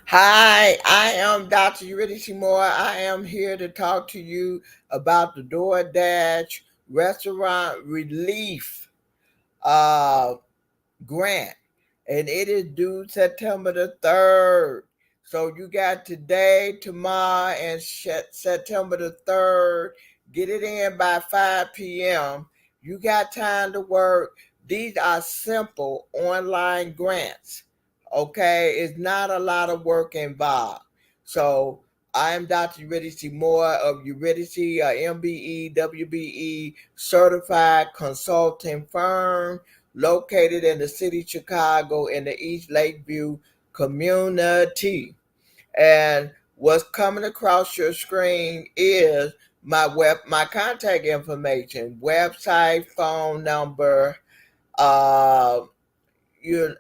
Hi, I am Dr. Eurydice Moore. I am here to talk to you about the DoorDash Restaurant Relief uh, Grant, and it is due September the 3rd. So you got today, tomorrow, and September the 3rd. Get it in by 5 p.m. You got time to work. These are simple online grants. Okay, it's not a lot of work involved. So I am Dr. Eurydice Moore of Eurydice, MBE, WBE certified consulting firm located in the city of Chicago in the East Lakeview community. And what's coming across your screen is my contact information, website, phone number, uh, your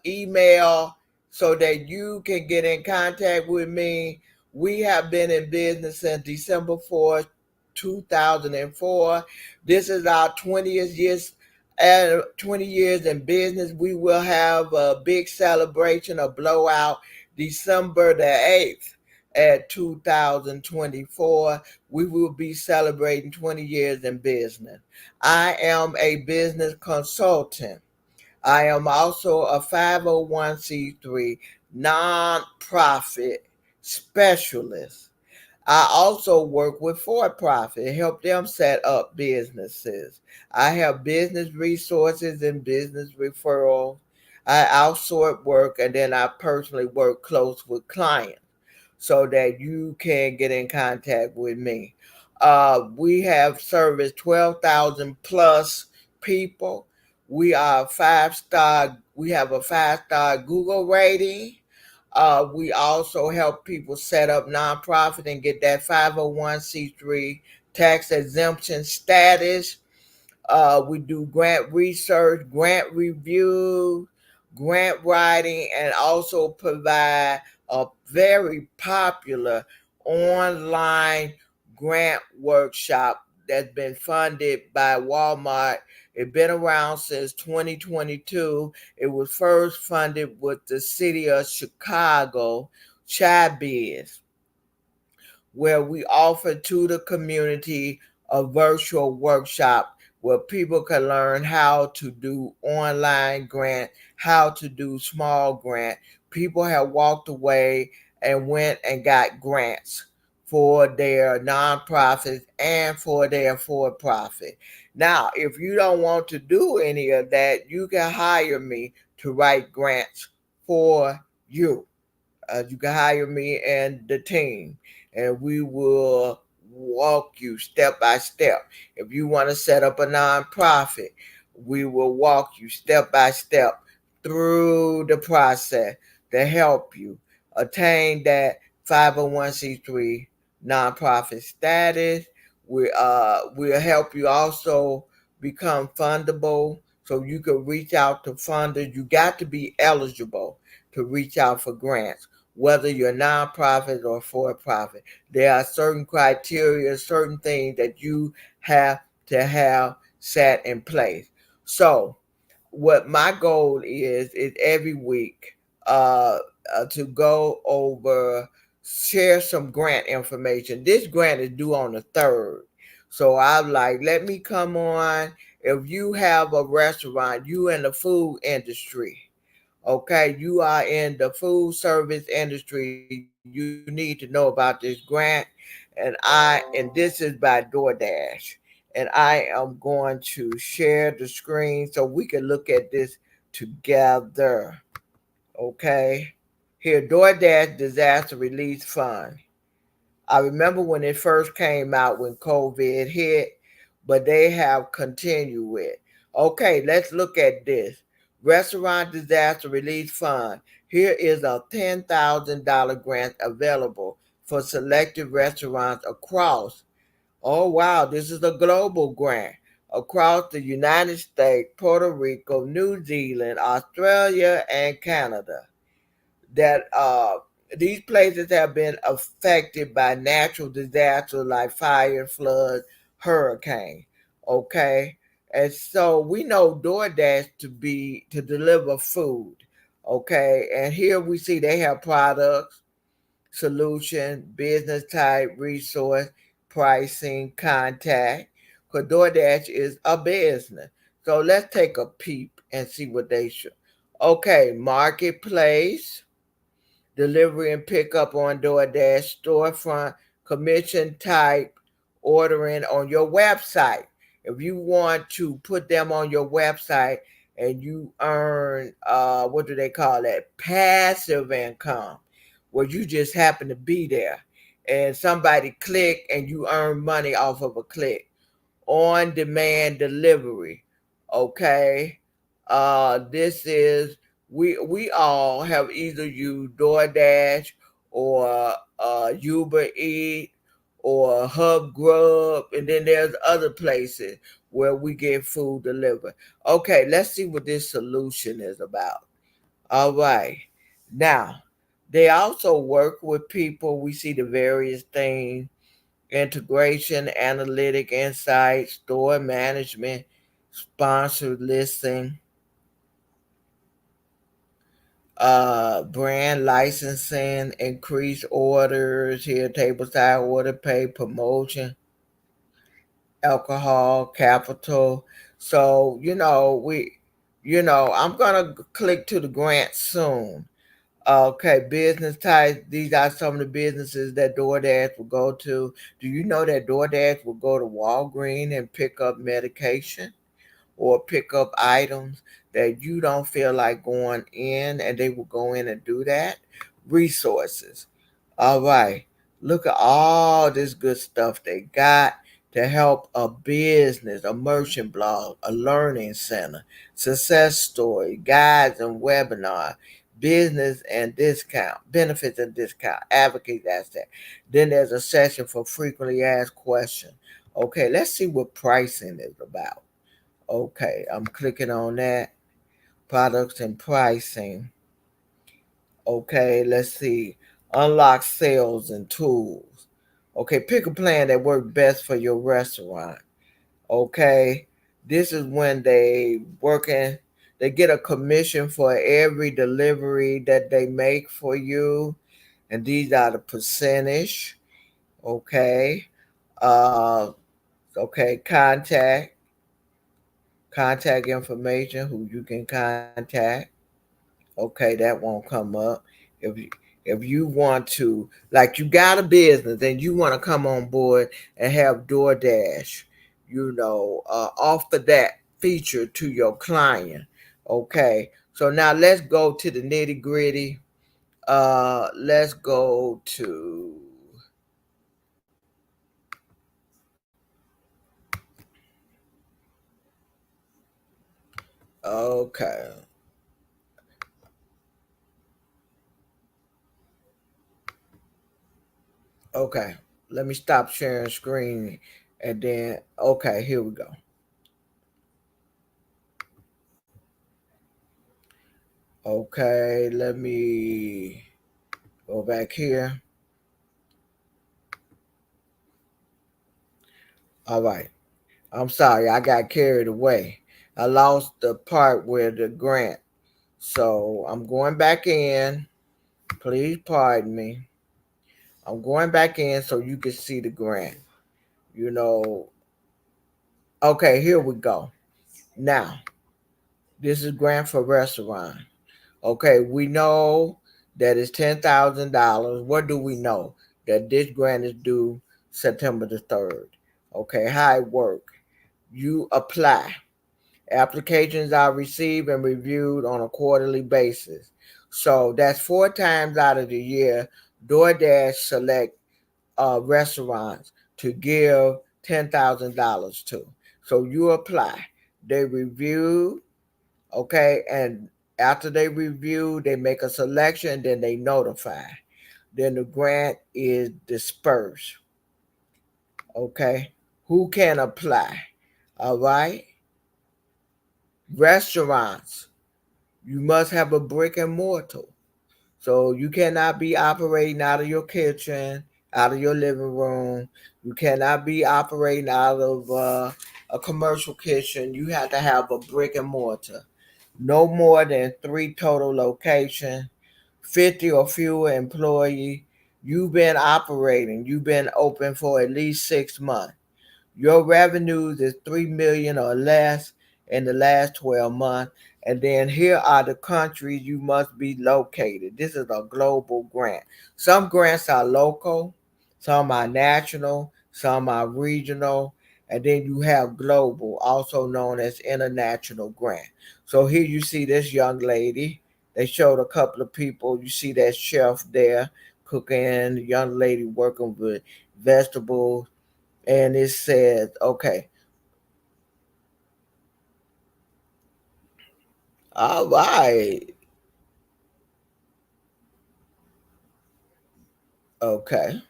email, so that you can get in contact with me. We have been in business since December 4th, 2004. This is our 20th years and 20 years in business. We will have a big celebration, a blowout, December the 8th at 2024. We will be celebrating 20 years in business. I am a business consultant. I am also a 501c3 nonprofit specialist. I also work with for profit, help them set up businesses. I have business resources and business referrals. I outsource work, and then I personally work close with clients so that you can get in contact with me. We have serviced 12,000 plus people. We are 5 star. We have a 5 star Google rating. We also help people set up nonprofit and get that 501c3 tax exemption status. We do grant research, grant review, grant writing, and also provide a very popular online grant workshop that's been funded by Walmart. It's been around since 2022. It was first funded with the city of Chicago, ChiBiz, where we offer to the community a virtual workshop where people can learn how to do online grant, how to do small grant. People have walked away and went and got grants for their nonprofits and for their for-profit. Now, if you don't want to do any of that, you can hire me to write grants for you. You can hire me and the team, and we will walk you step by step. If you want to set up a nonprofit, we will walk you step by step through the process to help you attain that 501c3 nonprofit status. We'll help you also become fundable, so you can reach out to funders. You got to be eligible to reach out for grants, whether you're nonprofit or for profit. There are certain criteria, certain things that you have to have set in place. So, what my goal is every week to go over, share some grant information. This grant is due on the 3rd. So I'm like, let me come on. If you have a restaurant, you in the food industry, okay, you are in the food service industry, you need to know about this grant. And this is by DoorDash. And I am going to share the screen so we can look at this together. Okay. Here, DoorDash Disaster Relief Fund. I remember when it first came out when COVID hit, but they have continued with. Okay, let's look at this. Restaurant Disaster Relief Fund. Here is a $10,000 grant available for selected restaurants across. Oh, wow, this is a global grant across the United States, Puerto Rico, New Zealand, Australia, and Canada. That these places have been affected by natural disasters like fire, flood, hurricane. Okay, and so we know DoorDash to deliver food. Okay, and here we see they have products, solution, business type, resource, pricing, contact. Because DoorDash is a business. So let's take a peep and see what they show. Okay, marketplace, delivery and pickup on DoorDash, storefront, commission type, ordering on your website. If you want to put them on your website and you earn, what do they call that? Passive income, where you just happen to be there and somebody click and you earn money off of a click. On demand delivery. Okay. This is we all have either used DoorDash or Uber Eat or Hub Grub, and then there's other places where we get food delivered. Okay, let's see what this solution is about. All right. Now, they also work with people. We see the various things: integration, analytic insight, store management, sponsored listing, brand licensing, increased orders here, table side order pay, promotion, alcohol, capital. So, I'm going to click to the grant soon. Okay, business types. These are some of the businesses that DoorDash will go to. Do you know that DoorDash will go to Walgreens and pick up medication or pick up items that you don't feel like going in, and they will go in and do that? Resources. All right. Look at all this good stuff they got to help a business, a merchant blog, a learning center, success story, guides and webinar, business and discount, benefits and discount, advocate, that's that. Then there's a section for frequently asked questions. Okay, let's see what pricing is about. Okay, I'm clicking on that. Products and pricing. Okay, let's see. Unlock sales and tools. Okay, pick a plan that works best for your restaurant. Okay, this is when they get a commission for every delivery that they make for you, and these are the percentage. Okay, uh, okay, contact information, who you can contact. Okay, that won't come up. If you if you want to, like, you got a business and you want to come on board and have DoorDash, offer that feature to your client. Okay, so now let's go to the nitty gritty. Let's go to, okay, okay. Let me stop sharing screen, and then, okay, here we go. Okay, let me go back here. All right. I'm sorry, I got carried away. I lost the part where the grant. So I'm going back in. Please pardon me. I'm going back in so you can see the grant. You know, okay, here we go. Now, this is grant for restaurant. Okay, we know that it's $10,000. What do we know? That this grant is due September the 3rd. Okay, how it work? You apply. Applications are received and reviewed on a quarterly basis. So that's 4 times out of the year, DoorDash select restaurants to give $10,000 to. So you apply. They review, okay, and after they review, they make a selection, then they notify. Then the grant is dispersed. Okay, who can apply? All right, restaurants. You must have a brick and mortar. So you cannot be operating out of your kitchen, out of your living room. You cannot be operating out of a commercial kitchen. You have to have a brick and mortar. no more than 3 total locations, 50 or fewer employees. You've been operating, you've been open for at least 6 months. Your revenues is 3 million or less in the last 12 months. And then here are the countries you must be located. This is a global grant. Some grants are local, some are national, some are regional, and then you have global, also known as international grant. So here you see this young lady. They showed a couple of people. You see that chef there cooking, young lady working with vegetables, and it says, okay, all right, okay.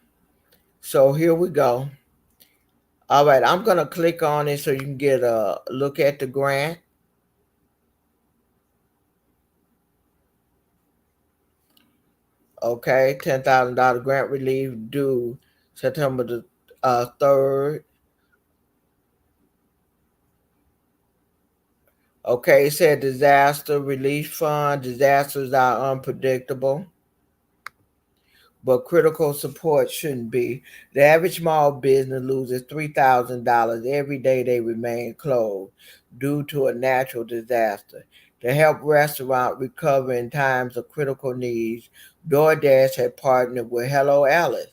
So here we go. All right, I'm gonna click on it so you can get a look at the grant. Okay, $10,000 grant relief due September the 3rd. Okay, it said disaster relief fund. Disasters are unpredictable, but critical support shouldn't be. The average small business loses $3,000 every day they remain closed due to a natural disaster. To help restaurants recover in times of critical needs, DoorDash had partnered with Hello Alice.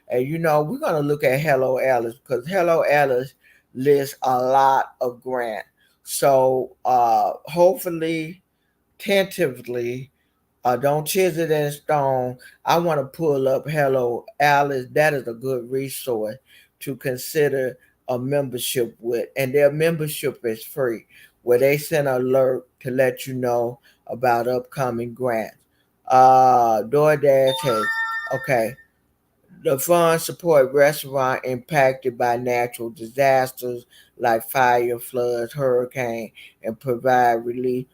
And we're going to look at Hello Alice because Hello Alice lists a lot of grants. So hopefully, tentatively, don't chisel it in stone. I want to pull up Hello Alice. That is a good resource to consider a membership with. And their membership is free, where they send an alert to let you know about upcoming grants. DoorDash has, okay, the fund support restaurant impacted by natural disasters like fire, floods, hurricane, and provide relief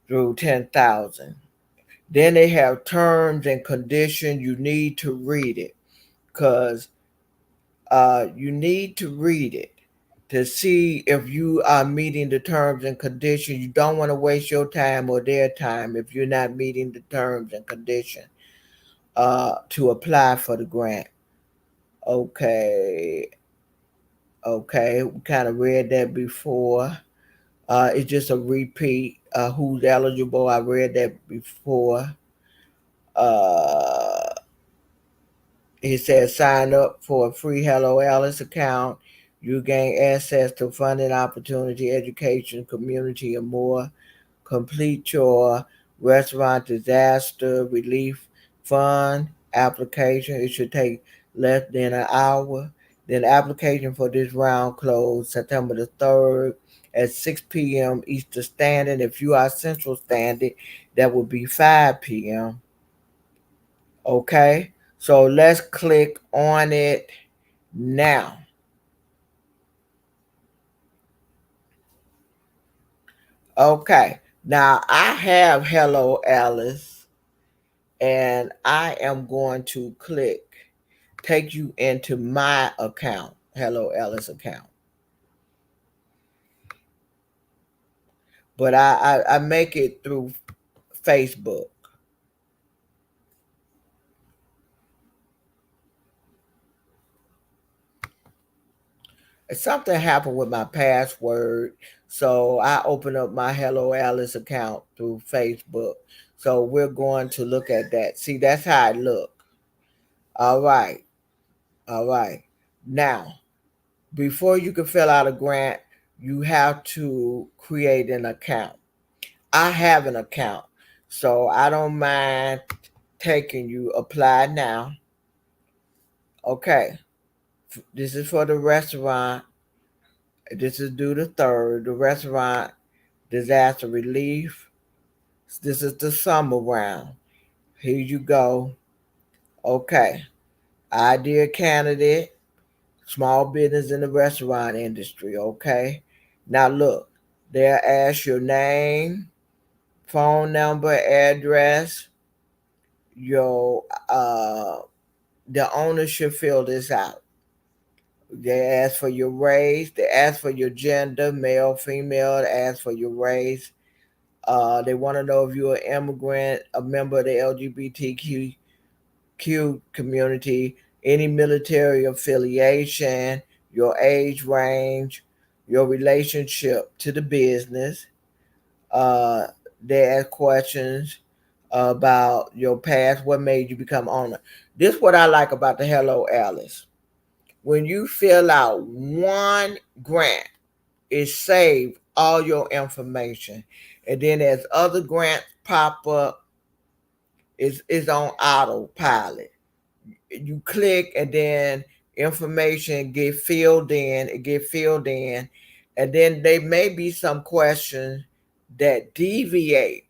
through 10,000. Then they have terms and conditions. You need to read it because you need to read it to see if you are meeting the terms and conditions. You don't want to waste your time or their time if you're not meeting the terms and conditions to apply for the grant. Okay, okay, we kind of read that before. It's just a repeat. Who's eligible? I read that before. Uh, It says sign up for a free Hello Alice account. You gain access to funding opportunity, education, community, and more. Complete your restaurant disaster relief fund application. It should take less than an hour. Then application for this round closed September the 3rd at 6 p.m. Eastern Standard. If you are Central Standard, that would be 5 p.m. Okay, so let's click on it now. Okay, now I have Hello Alice, and I am going to take you into my account, Hello Alice account. But I make it through Facebook. Something happened with my password, so I open up my Hello Alice account through Facebook. So we're going to look at that. See, that's how it look. All right. All right. Now, before you can fill out a grant, you have to create an account. I have an account, so I don't mind taking you apply now. Okay. This is for the restaurant. This is due the 3rd. The restaurant disaster relief. This is the summer round. Here you go. Okay. Ideal candidate. Small business in the restaurant industry, okay? Now look, they'll ask your name, phone number, address, your the owner should fill this out. They ask for your race, they ask for your gender, male, female, they ask for your race, They want to know if you're an immigrant, a member of the LGBTQ community, any military affiliation, your age range, your relationship to the business. Uh, they ask questions about your past, what made you become owner. This is what I like about the Hello Alice. When you fill out one grant, it saves all your information. And then as other grants pop up, it's on autopilot. You click and then information get filled in, and then there may be some questions that deviate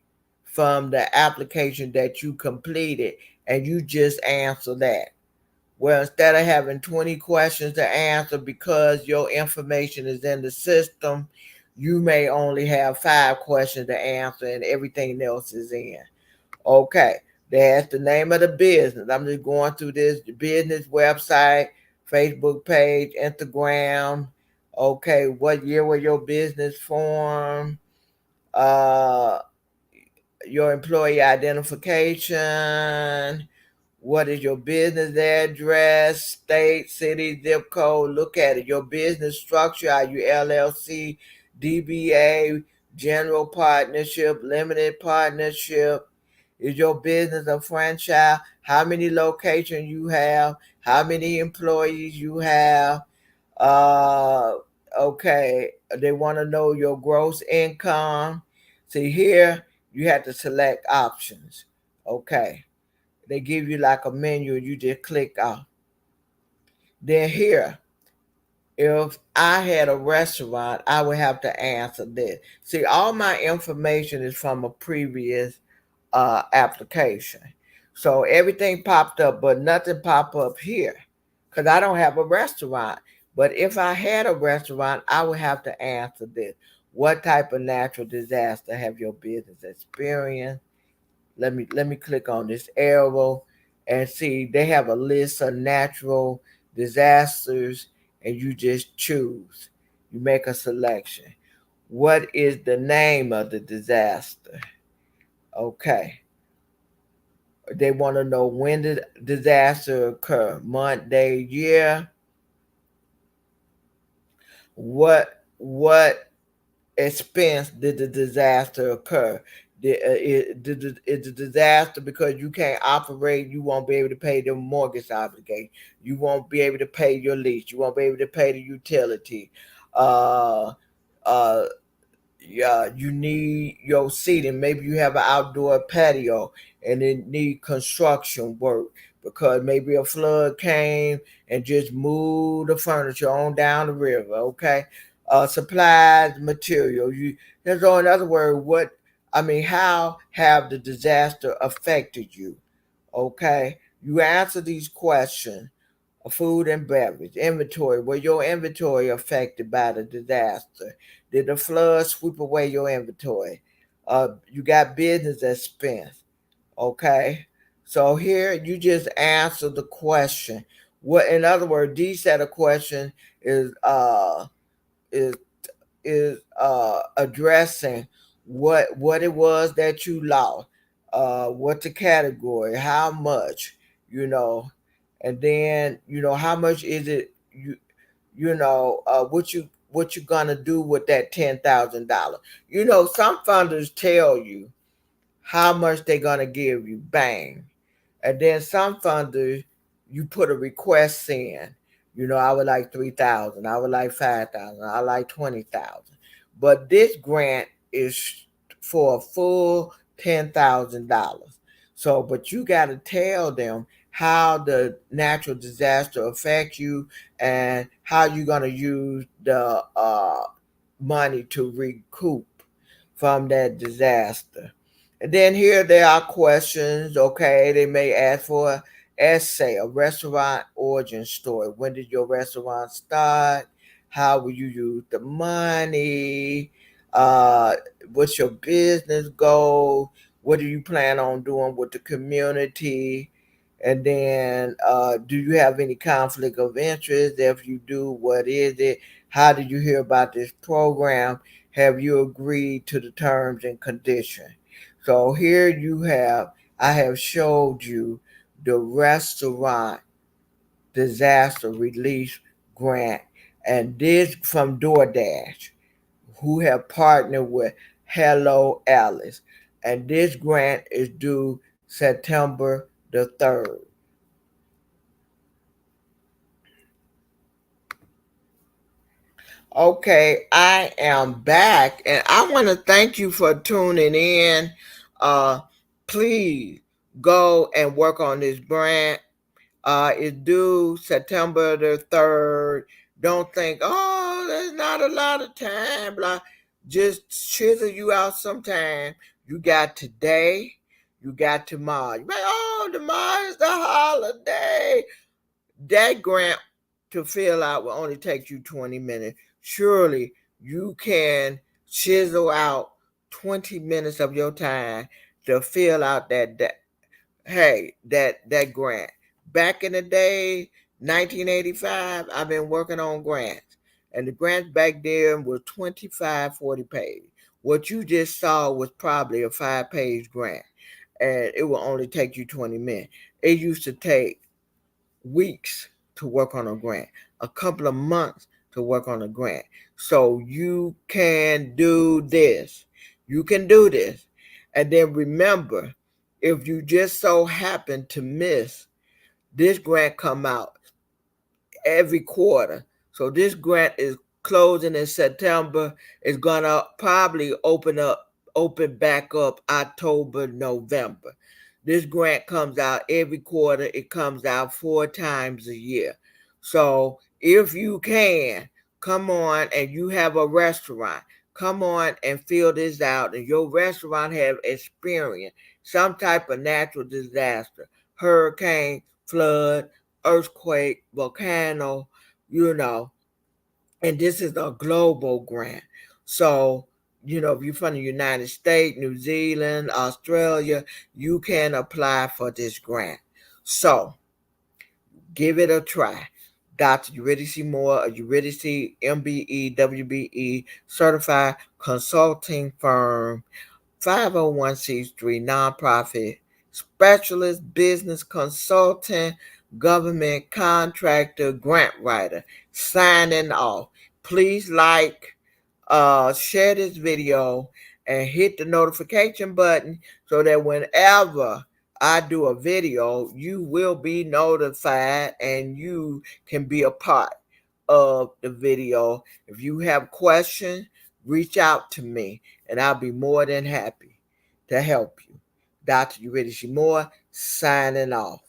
from the application that you completed, and you just answer that. Well, instead of having 20 questions to answer because your information is in the system, you may only have 5 questions to answer and everything else is in. Okay, that's the name of the business. I'm just going through this business website, Facebook page, Instagram. Okay, what year was your business formed? Uh, your employee identification. What is your business address, state, city, zip code? Look at it. Your business structure. Are you LLC, DBA, general partnership, limited partnership? Is your business a franchise? How many locations you have? How many employees you have? Uh, okay. They want to know your gross income. See here, you have to select options. Okay. They give you like a menu, and you just click off. Then here, if I had a restaurant, I would have to answer this. See, all my information is from a previous application. So everything popped up, but nothing popped up here because I don't have a restaurant. But if I had a restaurant, I would have to answer this. What type of natural disaster have your business experienced? Let me click on this arrow and see they have a list of natural disasters, and you just choose. You make a selection. What is the name of the disaster? Okay. They want to know when did disaster occur, month, day, year. What expense did the disaster occur? Did the disaster because you can't operate, you won't be able to pay the mortgage obligation, you won't be able to pay your lease, you won't be able to pay the utility. Uh, uh, yeah, you need your seating. Maybe you have an outdoor patio and it need construction work because maybe a flood came and just moved the furniture on down the river. Okay, supplies, material. So in other words, how have the disaster affected you? Okay, you answer these questions. Food and beverage, inventory. Were your inventory affected by the disaster? Did the flood sweep away your inventory? You got business expense. Okay. So here you just answer the question. What, in other words, these set of questions is is addressing what it was that you lost, what the category, how much, you know, and then how much is it what you gonna do with that $10,000. Some funders tell you how much they're gonna give you, bang, and then some funders, you put a request in. I would like 3,000. I would like 5,000. I like 20,000. But this grant is for a full $10,000. So, but you got to tell them how the natural disaster affect you and how you're gonna use the money to recoup from that disaster. And then here there are questions. Okay, they may ask for an essay, a restaurant origin story. When did your restaurant start? How will you use the money? Uh, what's your business goal? What do you plan on doing with the community? And then, do you have any conflict of interest? If you do, what is it? How did you hear about this program? have you agreed to the terms and conditions? So here you have, I have showed you the restaurant disaster relief grant, and this from DoorDash, who have partnered with Hello Alice. And this grant is due September the 3rd. Okay, I am back and I want to thank you for tuning in. Uh, please go and work on this grant. It's due September the 3rd. Don't think, oh, there's not a lot of time. Blah. Just chisel you out sometime. You got today, you got tomorrow. You like, oh, tomorrow is the holiday. That grant to fill out will only take you 20 minutes. Surely you can chisel out 20 minutes of your time to fill out that grant. Back in the day, 1985, I've been working on grants. And the grants back then were 25, 40 pages. What you just saw was probably a 5-page grant. And it will only take you 20 minutes. It used to take weeks to work on a grant, a couple of months to work on a grant. So you can do this. You can do this. And then remember, if you just so happen to miss, this grant come out every quarter. So this grant is closing in September. It's gonna probably open back up October, November. This grant comes out every quarter. It comes out 4 times a year. So if you can, come on, and you have a restaurant, come on and fill this out. And your restaurant have experienced some type of natural disaster, hurricane, flood, earthquake, volcano, you know, and this is a global grant. So, if you're from the United States, New Zealand, Australia, you can apply for this grant. So, give it a try. Dr. Eurydice Moore, Eurydice MBE, WBE, certified consulting firm, 501c3 nonprofit, specialist business consultant, government contractor, grant writer, signing off. Please share this video, and hit the notification button so that whenever I do a video, you will be notified and you can be a part of the video. If you have questions, reach out to me and I'll be more than happy to help you. Dr. Eurydice Moore, signing off.